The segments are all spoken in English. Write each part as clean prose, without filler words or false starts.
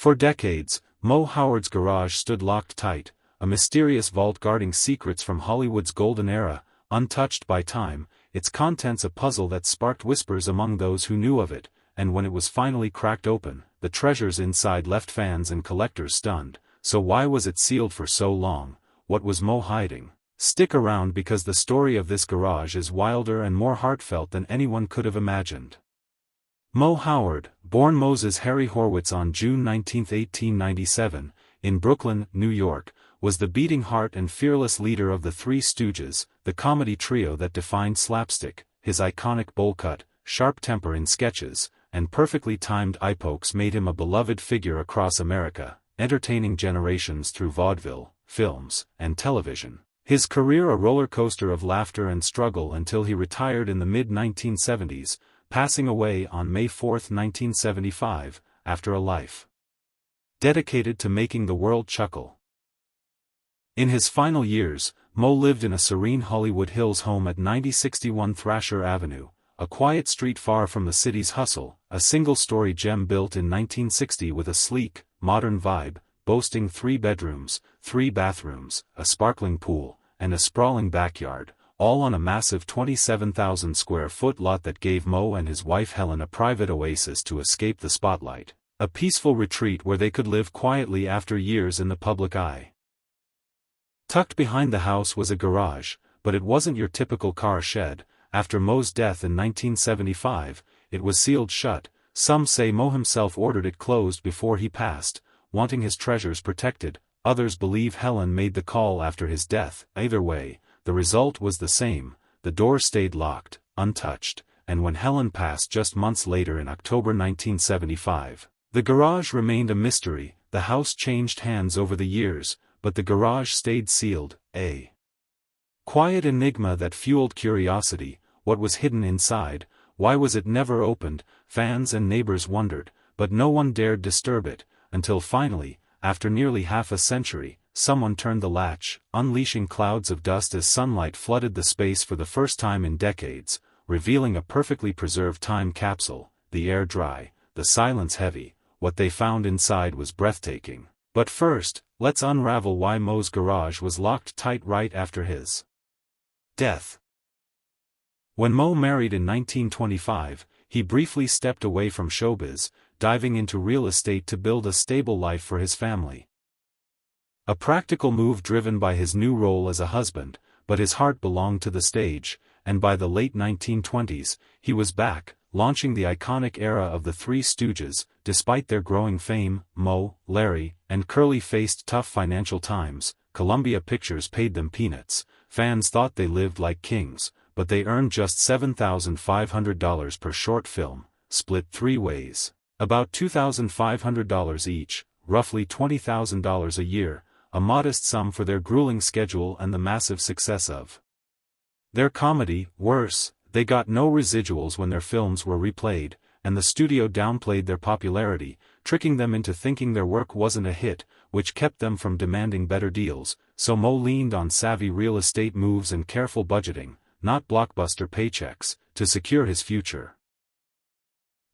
For decades, Moe Howard's garage stood locked tight, a mysterious vault guarding secrets from Hollywood's golden era, untouched by time, its contents a puzzle that sparked whispers among those who knew of it, and when it was finally cracked open, the treasures inside left fans and collectors stunned. So why was it sealed for so long? What was Moe hiding? Stick around because the story of this garage is wilder and more heartfelt than anyone could have imagined. Moe Howard, born Moses Harry Horwitz on June 19, 1897, in Brooklyn, New York, was the beating heart and fearless leader of the Three Stooges, the comedy trio that defined slapstick. His iconic bowl cut, sharp temper in sketches, and perfectly timed eye pokes made him a beloved figure across America, entertaining generations through vaudeville, films, and television. His career a roller coaster of laughter and struggle until he retired in the mid-1970s, passing away on May 4, 1975, after a life dedicated to making the world chuckle. In his final years, Moe lived in a serene Hollywood Hills home at 9061 Thrasher Avenue, a quiet street far from the city's hustle, a single-story gem built in 1960 with a sleek, modern vibe, boasting 3 bedrooms, 3 bathrooms, a sparkling pool, and a sprawling backyard, all on a massive 27,000-square-foot lot that gave Moe and his wife Helen a private oasis to escape the spotlight, a peaceful retreat where they could live quietly after years in the public eye. Tucked behind the house was a garage, but it wasn't your typical car shed. After Moe's death in 1975, it was sealed shut. Some say Moe himself ordered it closed before he passed, wanting his treasures protected. Others believe Helen made the call after his death. Either way, the result was the same. The door stayed locked, untouched, and when Helen passed just months later in October 1975, the garage remained a mystery. The house changed hands over the years, but the garage stayed sealed, a quiet enigma that fueled curiosity. What was hidden inside? Why was it never opened? Fans and neighbors wondered, but no one dared disturb it, until finally, after nearly half a century, someone turned the latch, unleashing clouds of dust as sunlight flooded the space for the first time in decades, revealing a perfectly preserved time capsule, the air dry, the silence heavy. What they found inside was breathtaking. But first, let's unravel why Moe's garage was locked tight right after his death. When Moe married in 1925, he briefly stepped away from showbiz, diving into real estate to build a stable life for his family. A practical move driven by his new role as a husband, but his heart belonged to the stage, and by the late 1920s, he was back, launching the iconic era of the Three Stooges. Despite their growing fame, Moe, Larry, and Curly faced tough financial times. Columbia Pictures paid them peanuts. Fans thought they lived like kings, but they earned just $7,500 per short film, split 3 ways. About $2,500 each, roughly $20,000 a year, a modest sum for their grueling schedule and the massive success of their comedy. Worse, they got no residuals when their films were replayed, and the studio downplayed their popularity, tricking them into thinking their work wasn't a hit, which kept them from demanding better deals. So Moe leaned on savvy real estate moves and careful budgeting, not blockbuster paychecks, to secure his future.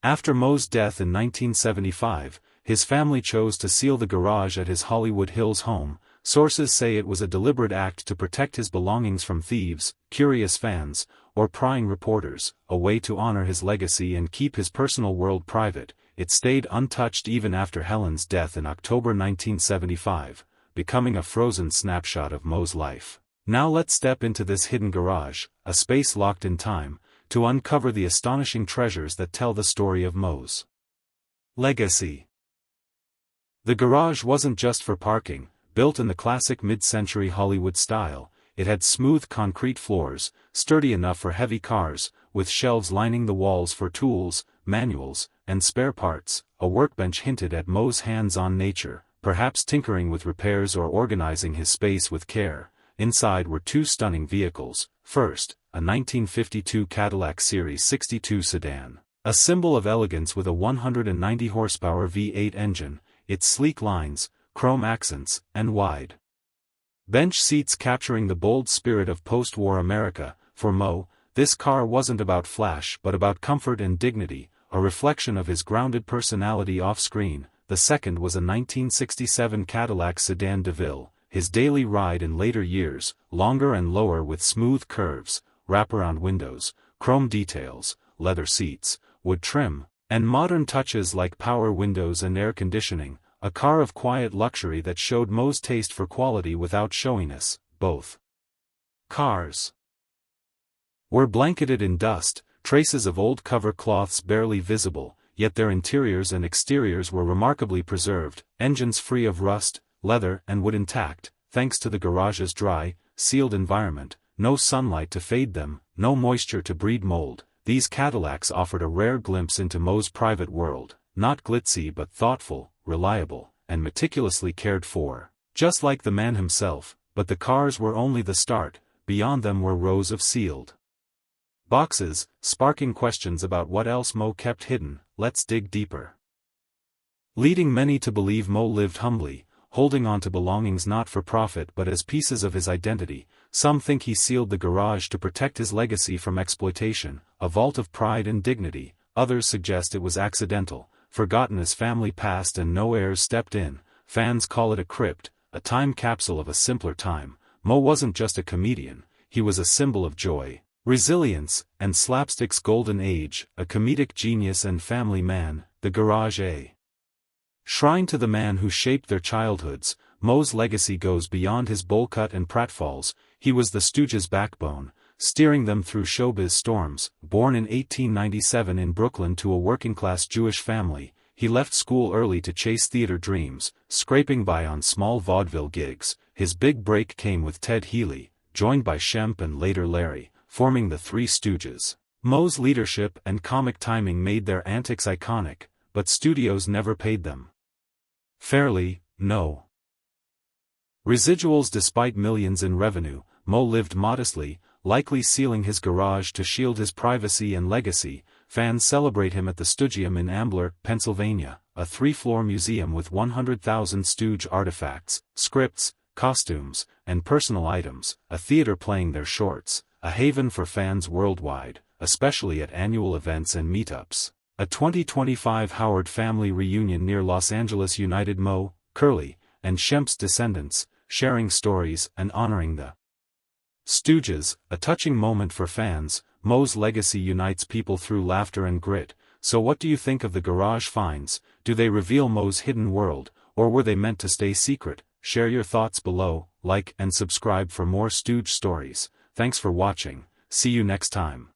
After Moe's death in 1975, his family chose to seal the garage at his Hollywood Hills home. Sources say it was a deliberate act to protect his belongings from thieves, curious fans, or prying reporters, a way to honor his legacy and keep his personal world private. It stayed untouched even after Helen's death in October 1975, becoming a frozen snapshot of Moe's life. Now let's step into this hidden garage, a space locked in time, to uncover the astonishing treasures that tell the story of Moe's legacy. The garage wasn't just for parking. Built in the classic mid-century Hollywood style, it had smooth concrete floors, sturdy enough for heavy cars, with shelves lining the walls for tools, manuals, and spare parts. A workbench hinted at Moe's hands-on nature, perhaps tinkering with repairs or organizing his space with care. Inside were 2 stunning vehicles. First, a 1952 Cadillac Series 62 sedan, a symbol of elegance with a 190 horsepower V8 engine, its sleek lines, chrome accents, and wide bench seats capturing the bold spirit of post-war America. For Moe, this car wasn't about flash but about comfort and dignity, a reflection of his grounded personality off-screen. the second was a 1967 Cadillac sedan DeVille, his daily ride in later years, longer and lower with smooth curves, wraparound windows, chrome details, leather seats, wood trim, and modern touches like power windows and air conditioning, a car of quiet luxury that showed Moe's taste for quality without showiness. Both cars were blanketed in dust, traces of old cover cloths barely visible, yet their interiors and exteriors were remarkably preserved, engines free of rust, leather and wood intact, thanks to the garage's dry, sealed environment, no sunlight to fade them, no moisture to breed mold. These Cadillacs offered a rare glimpse into Moe's private world, not glitzy but thoughtful, reliable, and meticulously cared for, just like the man himself. But the cars were only the start, beyond them were rows of sealed boxes, sparking questions about what else Moe kept hidden. Let's dig deeper. Leading many to believe Moe lived humbly, holding on to belongings not for profit but as pieces of his identity. Some think he sealed the garage to protect his legacy from exploitation, a vault of pride and dignity. Others suggest it was accidental, forgotten as family passed and no heirs stepped in. Fans call it a crypt, a time capsule of a simpler time. Moe wasn't just a comedian, he was a symbol of joy, resilience, and slapstick's golden age, a comedic genius and family man. The garage, a shrine to the man who shaped their childhoods. Moe's legacy goes beyond his bowl cut and pratfalls. He was the Stooges' backbone, steering them through showbiz storms. Born in 1897 in Brooklyn to a working-class Jewish family, he left school early to chase theater dreams, scraping by on small vaudeville gigs. His big break came with Ted Healy, joined by Shemp and later Larry, forming the Three Stooges. Moe's leadership and comic timing made their antics iconic, but studios never paid them fairly. No residuals despite millions in revenue. Moe lived modestly, likely sealing his garage to shield his privacy and legacy. Fans celebrate him at the Stoogium in Ambler, Pennsylvania, a 3-floor museum with 100,000 Stooge artifacts, scripts, costumes, and personal items, a theater playing their shorts, a haven for fans worldwide, especially at annual events and meetups. A 2025 Howard family reunion near Los Angeles united Moe, Curly, and Shemp's descendants, sharing stories and honoring the Stooges, a touching moment for fans. Moe's legacy unites people through laughter and grit. So what do you think of the garage finds? Do they reveal Moe's hidden world, or were they meant to stay secret? Share your thoughts below, like and subscribe for more Stooge stories. Thanks for watching, see you next time.